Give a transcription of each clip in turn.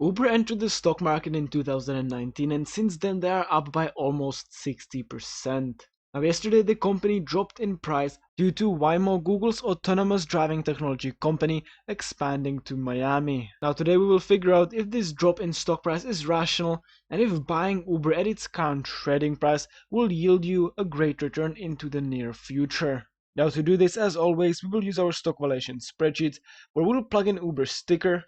Uber entered the stock market in 2019 and since then they are up by almost 60%. Now yesterday the company dropped in price due to Waymo, Google's autonomous driving technology company, expanding to Miami. Now today we will figure out if this drop in stock price is rational and if buying Uber at its current trading price will yield you a great return into the near future. Now to do this, as always, we will use our stock valuation spreadsheet where we will plug in Uber's ticker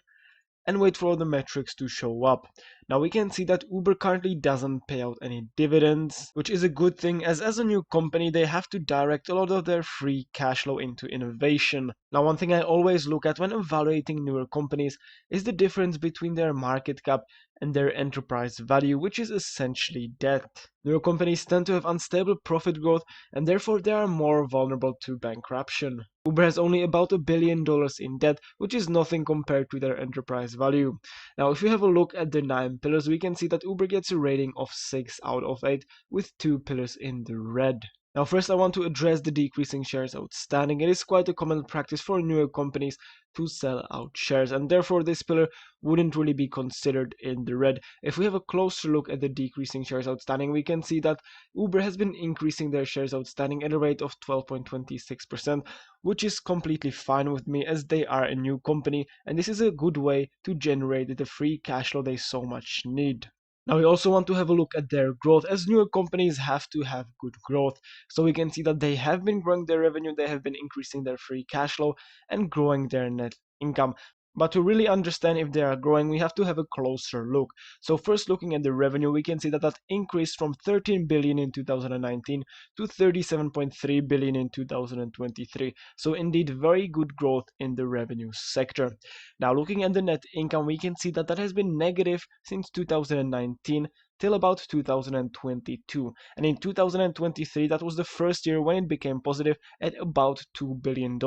and wait for all the metrics to show up. Now we can see that Uber currently doesn't pay out any dividends, which is a good thing as a new company they have to direct a lot of their free cash flow into innovation. Now one thing I always look at when evaluating newer companies is the difference between their market cap and their enterprise value, which is essentially debt. Newer companies tend to have unstable profit growth and therefore they are more vulnerable to bankruptcy. Uber has only about $1 billion in debt, which is nothing compared to their enterprise value. Now if you have a look at the 9 pillars, we can see that Uber gets a rating of 6 out of 8 with 2 pillars in the red. Now first I want to address the decreasing shares outstanding. It is quite a common practice for newer companies to sell out shares and therefore this pillar wouldn't really be considered in the red. If we have a closer look at the decreasing shares outstanding, we can see that Uber has been increasing their shares outstanding at a rate of 12.26%, which is completely fine with me as they are a new company and this is a good way to generate the free cash flow they so much need. Now we also want to have a look at their growth as newer companies have to have good growth. So we can see that they have been growing their revenue, they have been increasing their free cash flow and growing their net income. But to really understand if they are growing, we have to have a closer look. So first looking at the revenue, we can see that that increased from 13 billion in 2019 to 37.3 billion in 2023. So indeed very good growth in the revenue sector. Now looking at the net income, we can see that that has been negative since 2019 till about 2022, and in 2023 that was the first year when it became positive at about $2 billion,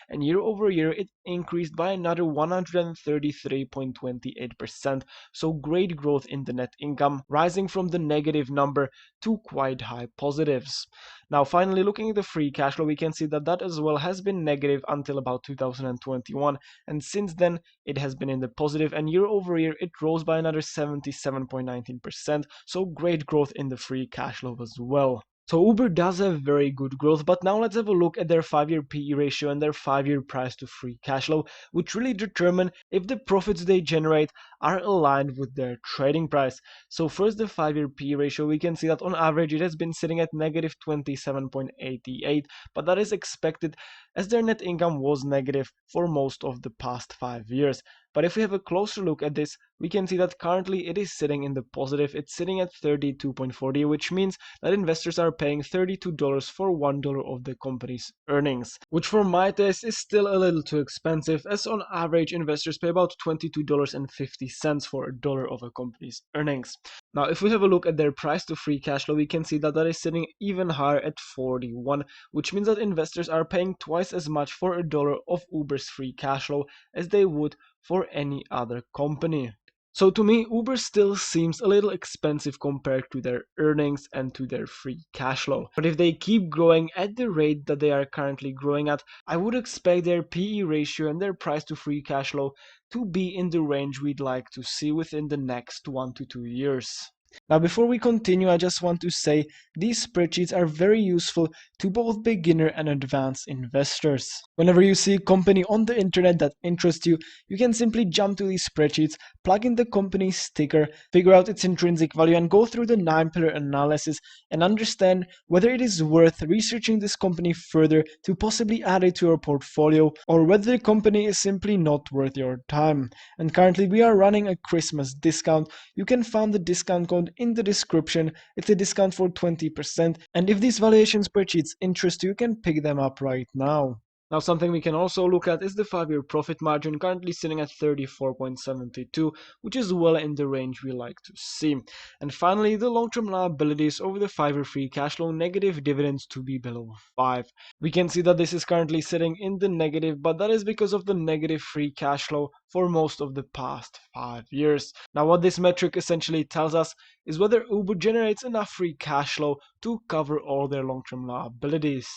and year over year it increased by another 133.28%. So great growth in the net income, rising from the negative number to quite high positives. Now finally looking at the free cash flow, we can see that that as well has been negative until about 2021, and since then it has been in the positive, and year over year it rose by another 77.19%. So great growth in the free cash flow as well. So Uber does have very good growth, but now let's have a look at their 5-year PE ratio and their 5-year price to free cash flow, which really determine if the profits they generate are aligned with their trading price. So first the 5-year PE ratio, we can see that on average it has been sitting at negative 27.88, but that is expected as their net income was negative for most of the past 5 years. But if we have a closer look at this, we can see that currently it is sitting in the positive. It's sitting at 32.40, which means that investors are paying $32 for $1 of the company's earnings, which for my taste is still a little too expensive, as on average investors pay about $22.50 for $1 of a company's earnings. Now if we have a look at their price to free cash flow, we can see that that is sitting even higher at 41, which means that investors are paying twice as much for $1 of Uber's free cash flow as they would for any other company. So to me, Uber still seems a little expensive compared to their earnings and to their free cash flow. But if they keep growing at the rate that they are currently growing at, I would expect their PE ratio and their price to free cash flow to be in the range we'd like to see within the next 1 to 2 years. Now before we continue, I just want to say these spreadsheets are very useful to both beginner and advanced investors. Whenever you see a company on the internet that interests you, you can simply jump to these spreadsheets, plug in the company's ticker, figure out its intrinsic value and go through the 9-pillar analysis and understand whether it is worth researching this company further to possibly add it to your portfolio, or whether the company is simply not worth your time. And currently we are running a Christmas discount. You can find the discount code in the description. It's a discount for 20%, and if these valuation spreadsheets interest you, you can pick them up right now. Now something we can also look at is the 5-year profit margin, currently sitting at 34.72, which is well in the range we like to see. And finally, the long-term liabilities over the 5-year free cash flow, negative dividends to be below 5. We can see that this is currently sitting in the negative, but that is because of the negative free cash flow for most of the past 5 years. Now what this metric essentially tells us is whether Uber generates enough free cash flow to cover all their long-term liabilities.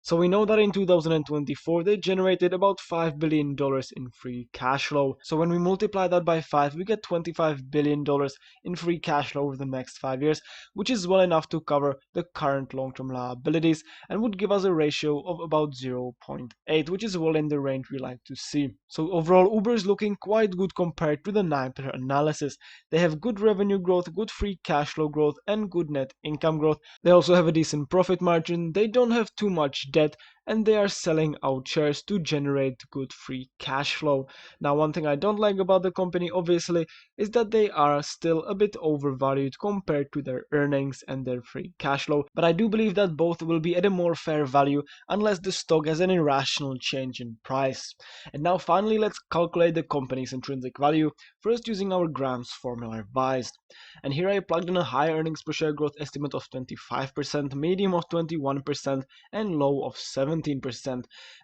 So we know that in 2024 they generated about $5 billion in free cash flow. So when we multiply that by 5, we get $25 billion in free cash flow over the next 5 years, which is well enough to cover the current long-term liabilities and would give us a ratio of about 0.8, which is well in the range we like to see. So overall, Uber is looking quite good compared to the 9-pillar analysis. They have good revenue growth, good free cash flow growth, and good net income growth. They also have a decent profit margin, they don't have too much debt, and they are selling out shares to generate good free cash flow. Now, one thing I don't like about the company, obviously, is that they are still a bit overvalued compared to their earnings and their free cash flow, but I do believe that both will be at a more fair value unless the stock has an irrational change in price. And now finally, let's calculate the company's intrinsic value, first using our Graham's formula revised. And here I plugged in a high earnings per share growth estimate of 25%, medium of 21%, and low of 17%.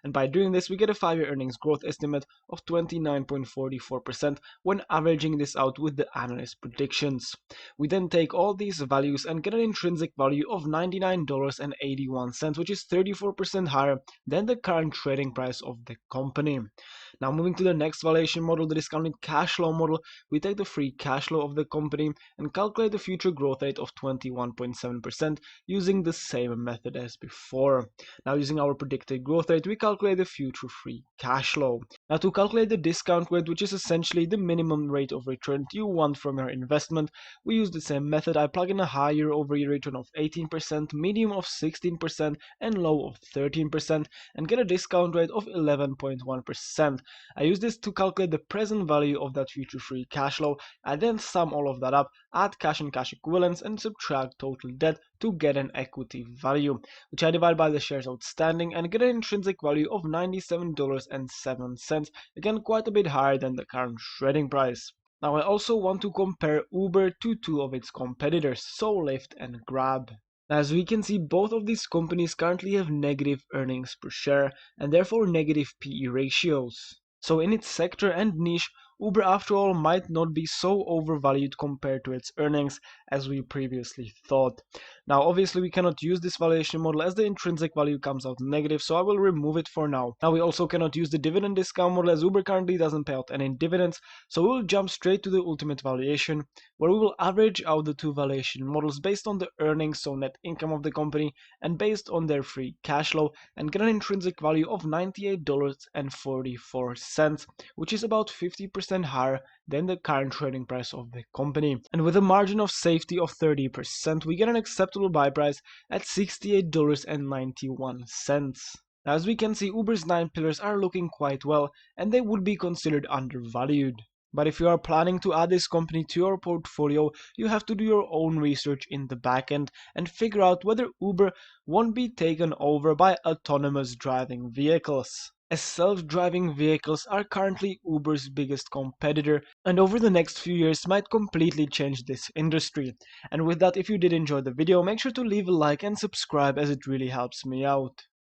And by doing this, we get a 5-year earnings growth estimate of 29.44% when averaging this out with the analyst predictions. We then take all these values and get an intrinsic value of $99.81, which is 34% higher than the current trading price of the company. Now moving to the next valuation model, the discounted cash flow model, we take the free cash flow of the company and calculate the future growth rate of 21.7% using the same method as before. Now using our predicted growth rate, we calculate the future free cash flow. Now to calculate the discount rate, which is essentially the minimum rate of return you want from your investment, we use the same method. I plug in a high year-over-year return of 18%, medium of 16%, and low of 13%, and get a discount rate of 11.1%. I use this to calculate the present value of that future free cash flow. I then sum all of that up, add cash and cash equivalents, and subtract total debt to get an equity value, which I divide by the shares outstanding and get an intrinsic value of $97.07, again quite a bit higher than the current trading price. Now I also want to compare Uber to two of its competitors, so Lyft and Grab. As we can see, both of these companies currently have negative earnings per share and therefore negative PE ratios. So in its sector and niche, Uber after all might not be so overvalued compared to its earnings as we previously thought. Now obviously we cannot use this valuation model as the intrinsic value comes out negative, so I will remove it for now. Now we also cannot use the dividend discount model as Uber currently doesn't pay out any dividends, so we will jump straight to the ultimate valuation where we will average out the two valuation models based on the earnings, so net income of the company, and based on their free cash flow, and get an intrinsic value of $98.44, which is about 50% higher than the current trading price of the company. And with a margin of safety of 30%, we get an acceptable buy price at $68.91. As we can see, Uber's 9 pillars are looking quite well and they would be considered undervalued. But if you are planning to add this company to your portfolio, you have to do your own research in the backend and figure out whether Uber won't be taken over by autonomous driving vehicles, as self-driving vehicles are currently Uber's biggest competitor and over the next few years might completely change this industry. And with that, if you did enjoy the video, make sure to leave a like and subscribe as it really helps me out.